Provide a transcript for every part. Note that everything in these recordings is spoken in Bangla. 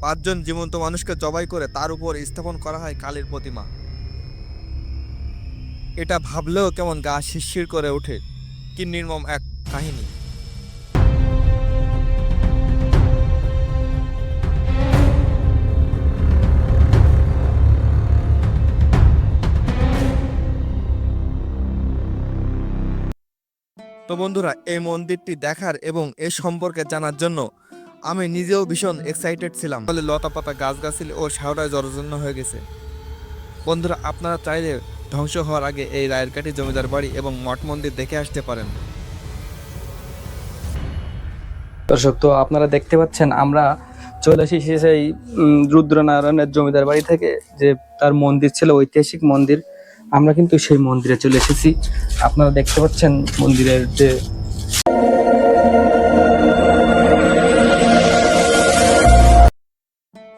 পাঁচজন জীবন্ত মানুষকে জবাই করে তার উপর স্থাপন করা হয় কালীর প্রতিমা। এটা ভাবলেও কেমন গা শিরশির করে ওঠে। কি নির্মম এক কাহিনী। তো বন্ধুরা, এই মন্দিরটি দেখার এবং এ সম্পর্কে জানার জন্য আমি নিজেও ভীষণ এক্সাইটেড ছিলাম। ফলে লতাপাতা গাছগাছালি ও শেওড়ায় জর্জন্য হয়ে গেছে। বন্ধুরা, আপনারা চাইলে ধ্বংস হওয়ার আগে এই রায়েরকাঠি জমিদার বাড়ি এবং মঠ মন্দির দেখে আসতে পারেন। দর্শক, তো আপনারা দেখতে পাচ্ছেন আমরা চলে এসেছি সেই রুদ্রনারায়ণের জমিদার বাড়ি থেকে, যে তার মন্দির ছিল, ঐতিহাসিক মন্দির। আমরা কিন্তু সেই মন্দিরে চলে এসেছি। আপনারা দেখতে পাচ্ছেন মন্দিরের যে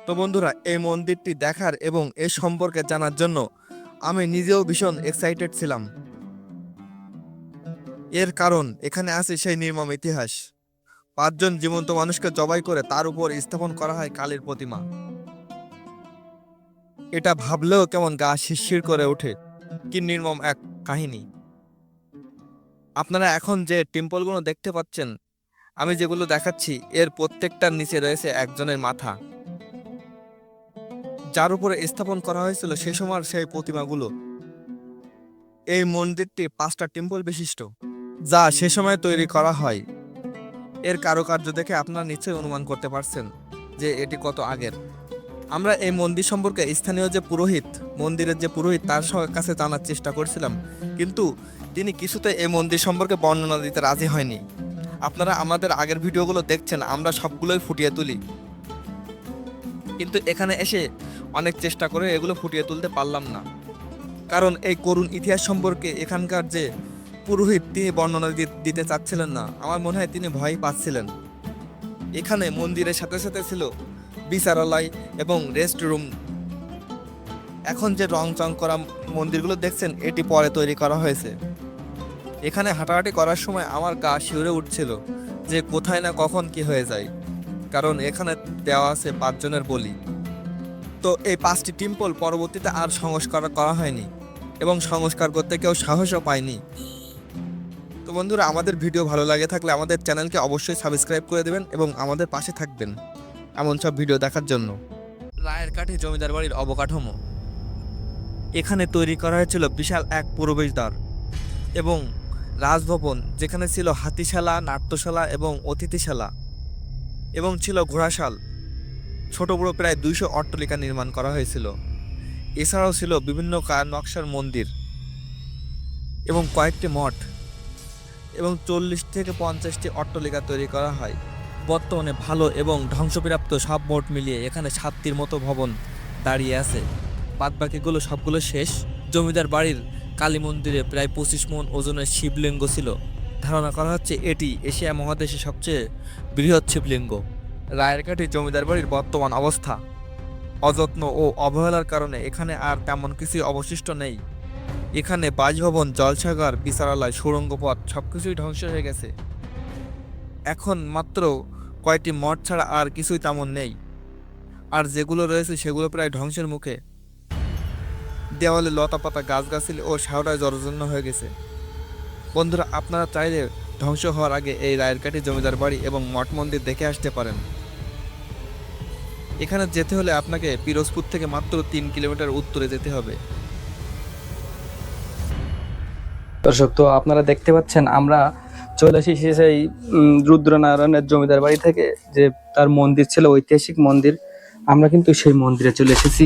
তো বন্ধুরা, এই মন্দিরটি দেখার এবং এ সম্পর্কে জানার জন্য আমি নিজেও ভীষণ এক্সাইটেড ছিলাম। এর কারণ এখানে আছে সেই নির্মম ইতিহাস। পাঁচজন জীবন্ত মানুষকে জবাই করে তার উপর স্থাপন করা হয় কালীর প্রতিমা। এটা ভাবলেও কেমন গা শিরশির করে ওঠে। কি নির্মম এক কাহিনী। আপনারা এখন যে টেম্পলগুলো দেখতে পাচ্ছেন, আমি যেগুলো দেখাচ্ছি, এর প্রত্যেকটার নিচে রয়েছে একজনের মাথা, যার উপরে স্থাপন করা হয়েছিল সে সময় সেই প্রতিমাগুলো। এই মন্দিরটি 5টা টেম্পল বিশিষ্ট, যা সে সময় তৈরি করা হয়। এর কারুকার্য দেখে আপনারা নিশ্চয়ই অনুমান করতে পারছেন যে এটি কত আগের। আমরা এই মন্দির সম্পর্কে স্থানীয় যে পুরোহিত, মন্দিরের যে পুরোহিত, তার কাছে জানার চেষ্টা করছিলাম, কিন্তু তিনি কিছুতে এই মন্দির সম্পর্কে বর্ণনা দিতে রাজি হয়নি। আপনারা আমাদের আগের ভিডিওগুলো দেখছেন, আমরা সবগুলোই ফুটিয়ে তুলি, কিন্তু এখানে এসে অনেক চেষ্টা করে এগুলো ফুটিয়ে তুলতে পারলাম না। কারণ এই করুণ ইতিহাস সম্পর্কে এখানকার যে পুরোহিত, তিনি বর্ণনা দিতে চাচ্ছিলেন না। আমার মনে হয় তিনি ভয় পাচ্ছিলেন। এখানে মন্দিরের সাথে সাথে ছিল বিচারালয় এবং রেস্ট রুম। এখন যে রং চং করা মন্দিরগুলো দেখছেন, এটি পরে তৈরি করা হয়েছে। এখানে হাঁটাহাঁটি করার সময় আমার গা শিউরে উঠছিল যে কোথায় না কখন কি হয়ে যায়। কারণ এখানে দেওয়া আছে 5 জনের বলি। তো এই 5টি টেম্পল পরবর্তীতে আর সংস্কার করা হয়নি এবং সংস্কার করতে কেউ সাহসও পায়নি। তো বন্ধুরা, আমাদের ভিডিও ভালো লাগে থাকলে আমাদের চ্যানেলকে অবশ্যই সাবস্ক্রাইব করে দেবেন এবং আমাদের পাশে থাকবেন এমন সব ভিডিও দেখার জন্য। রায়েরকাঠি জমিদার বাড়ির অবকাঠামো। এখানে তৈরি করা হয়েছিল বিশাল এক প্রবেশদ্বার এবং রাজভবন, যেখানে ছিল হাতিশালা, নাট্যশালা এবং অতিথিশালা, এবং ছিল ঘোড়াশাল। ছোট বড় প্রায় 200 অট্টালিকা নির্মাণ করা হয়েছিল। এছাড়াও ছিল বিভিন্ন নকশার মন্দির এবং কয়েকটি মঠ, এবং 40 থেকে 50টি অট্টালিকা তৈরি করা হয়। বর্তমানে ভালো এবং ধ্বংসপ্রাপ্ত সব মোট মিলিয়ে এখানে 7টির মতো ভবন দাঁড়িয়ে আছে। বাদবাকিগুলো সবগুলো শেষ। জমিদার বাড়ির কালী মন্দিরে প্রায় 25 মণ ওজনের শিবলিঙ্গ ছিল। ধারণা করা হচ্ছে এটি এশিয়া মহাদেশের সবচেয়ে বৃহৎ শিবলিঙ্গ। রায়েরকাঠি জমিদার বাড়ির বর্তমান অবস্থা। অযত্ন ও অবহেলার কারণে এখানে আর তেমন কিছুই অবশিষ্ট নেই। এখানে বাসভবন, জলসাঘর, বিচারালয়, সুড়ঙ্গ পথ সবকিছুই ধ্বংস হয়ে গেছে। এখন মাত্র কয়েকটি মঠ ছাড়া আর কিছুই তেমন নেই। আর যেগুলো রয়েছে সেগুলো প্রায় ধ্বংসের মুখে। দেওয়ালে লতাপাতা গাছগাছালি ও শেওড়ায় জর্জন্য হয়ে গেছে। বন্ধুরা, আপনারা চাইলে ধ্বংস হওয়ার আগে এই রায়েরকাঠি জমিদার বাড়ি এবং মঠ মন্দির দেখে আসতে পারেন। এখানে যেতে হলে আপনাকে পিরোজপুর থেকে মাত্র 3 কিলোমিটার উত্তরে যেতে হবে। দর্শক, তো আপনারা দেখতে পাচ্ছেন আমরা চলে এসেছি সেই রুদ্রনারায়ণের জমিদার বাড়ি থেকে, যে তার মন্দির ছিল, ঐতিহাসিক মন্দির। আমরা কিন্তু সেই মন্দিরে চলে এসেছি।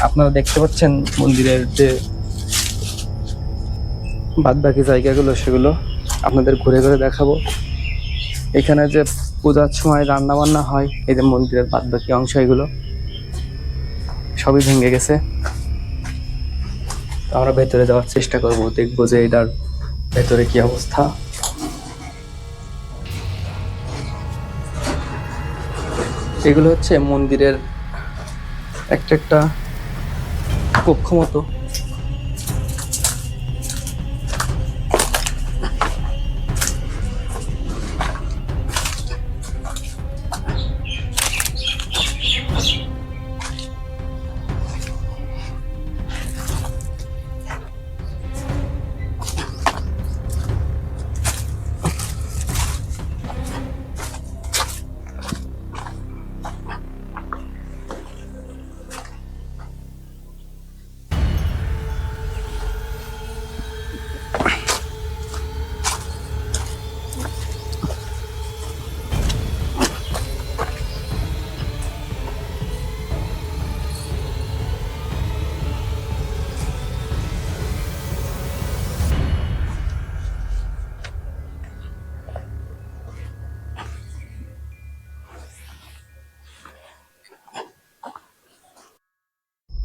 আপনারা দেখতে পাচ্ছেন মন্দিরের যে বাদবাকি জায়গাগুলো, সেগুলো আপনাদের ঘুরে ঘুরে দেখাবো। এখানে যে পূজার সময় রান্না বান্না হয়, এই যে মন্দিরের বাদবাকি অংশ, এগুলো সবই ভেঙে গেছে। তো আমরা ভেতরে যাওয়ার চেষ্টা করব, দেখবো যে এটার ভেতরে কি অবস্থা। এগুলো হচ্ছে মন্দিরের একটা একটা কক্ষ মতো।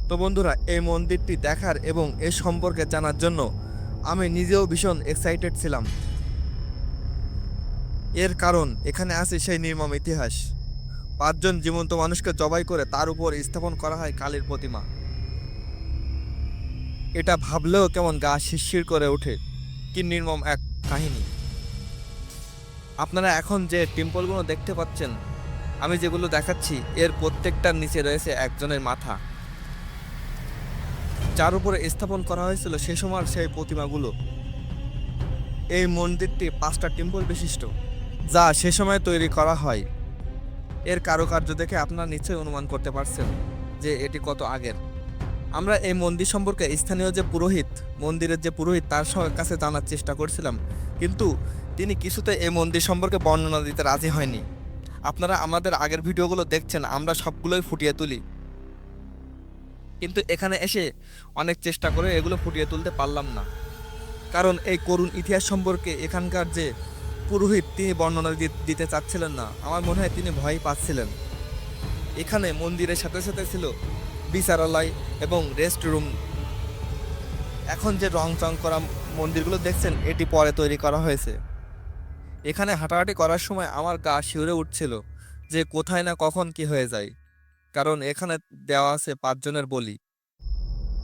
তো বন্ধুরা, এই মন্দিরটি দেখার এবং এর সম্পর্কে জানার জন্য আমি নিজেও ভীষণ এক্সাইটেড ছিলাম। এর কারণ এখানে আছে সেই নির্মম ইতিহাস। 5 জন জীবন্ত মানুষকে জবাই করে তার উপর স্থাপন করা হয় কালীর প্রতিমা। এটা ভাবলেও কেমন গা শিরশির করে ওঠে। কি নির্মম এক কাহিনী। আপনারা এখন যে টেম্পলগুলো দেখতে পাচ্ছেন, আমি যেগুলো দেখাচ্ছি, এর প্রত্যেকটার নিচে রয়েছে একজনের মাথা, যার উপরে স্থাপন করা হয়েছিল সে সময়ের সেই প্রতিমাগুলো। এই মন্দিরটি 5টা টেম্পল বিশিষ্ট, যা সে সময় তৈরি করা হয়। এর কারুকার্য দেখে আপনারা নিশ্চয়ই অনুমান করতে পারছেন যে এটি কত আগের। আমরা এই মন্দির সম্পর্কে স্থানীয় যে পুরোহিত, মন্দিরের যে পুরোহিত, তার কাছে জানার চেষ্টা করছিলাম, কিন্তু তিনি কিছুতে এই মন্দির সম্পর্কে বর্ণনা দিতে রাজি হয়নি। আপনারা আমাদের আগের ভিডিওগুলো দেখছেন, আমরা সবগুলোই ফুটিয়ে তুলি, কিন্তু এখানে এসে অনেক চেষ্টা করে এগুলো ফুটিয়ে তুলতে পারলাম না। কারণ এই করুণ ইতিহাস সম্পর্কে এখানকার যে পুরোহিত, তিনি বর্ণনা দিতে চাচ্ছিলেন না। আমার মনে হয় তিনি ভয় পাচ্ছিলেন। এখানে মন্দিরের সাথে সাথে ছিল বিচারালয় এবং রেস্ট রুম। এখন যে রং চং করা মন্দিরগুলো দেখছেন, এটি পরে তৈরি করা হয়েছে। এখানে হাঁটাহাঁটি করার সময় আমার গা শিউরে উঠছিল যে কোথায় না কখন কি হয়ে যায়, কারণ এখানে দেওয়া আছে 5 জনের বলি।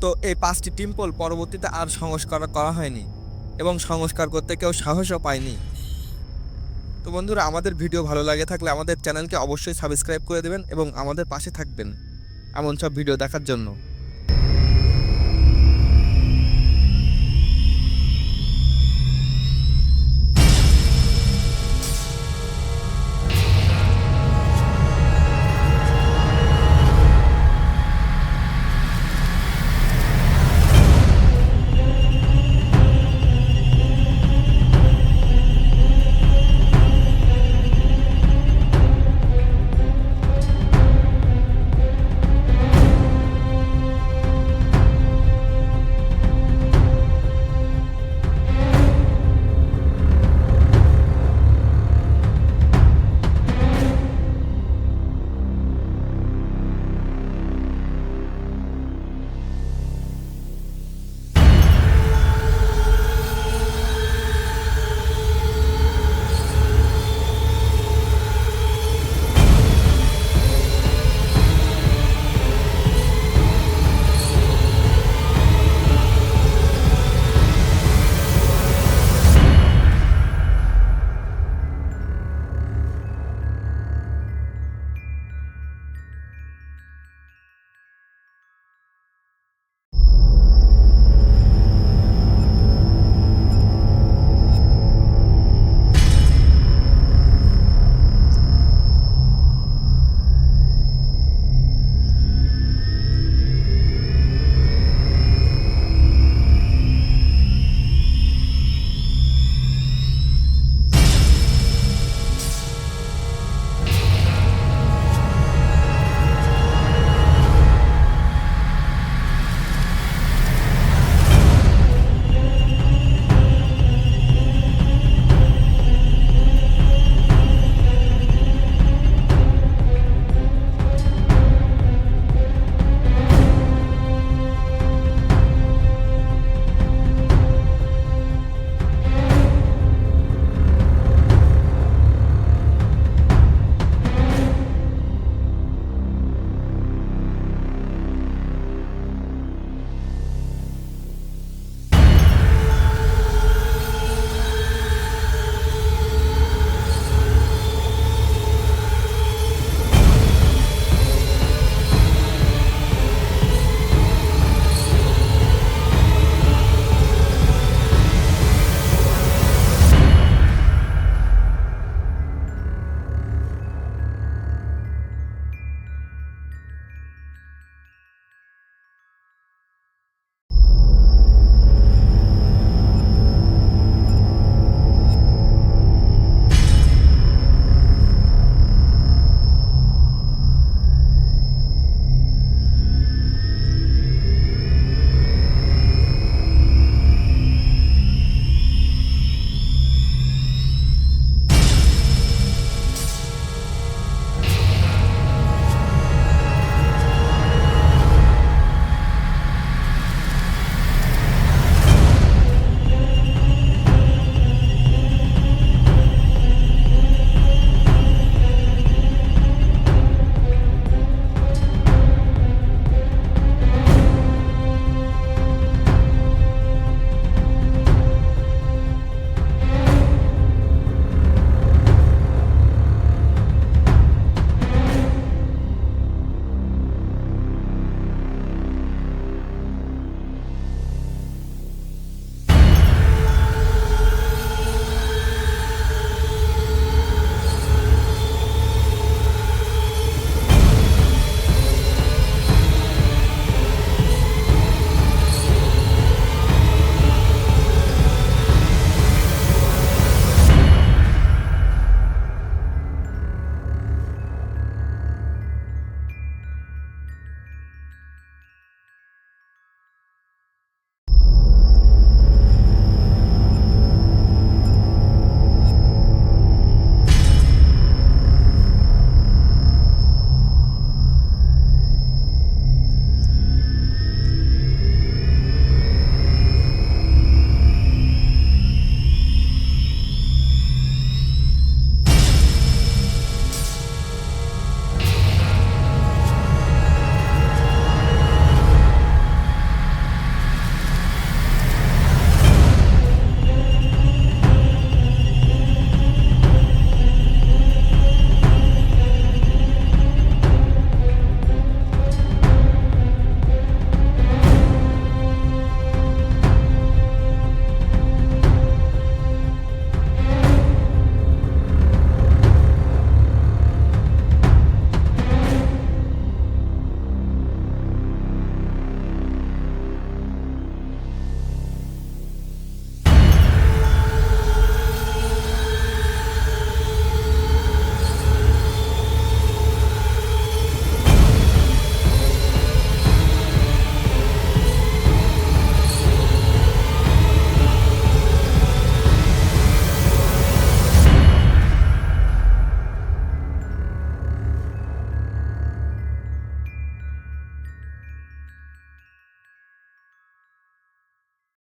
তো এই 5টি টেম্পল পরবর্তীতে আর সংস্কার করা হয়নি এবং সংস্কার করতে কেউ সাহসও পায়নি। তো বন্ধুরা, আমাদের ভিডিও ভালো লাগে থাকলে আমাদের চ্যানেলকে অবশ্যই সাবস্ক্রাইব করে দেবেন এবং আমাদের পাশে থাকবেন এমন সব ভিডিও দেখার জন্য।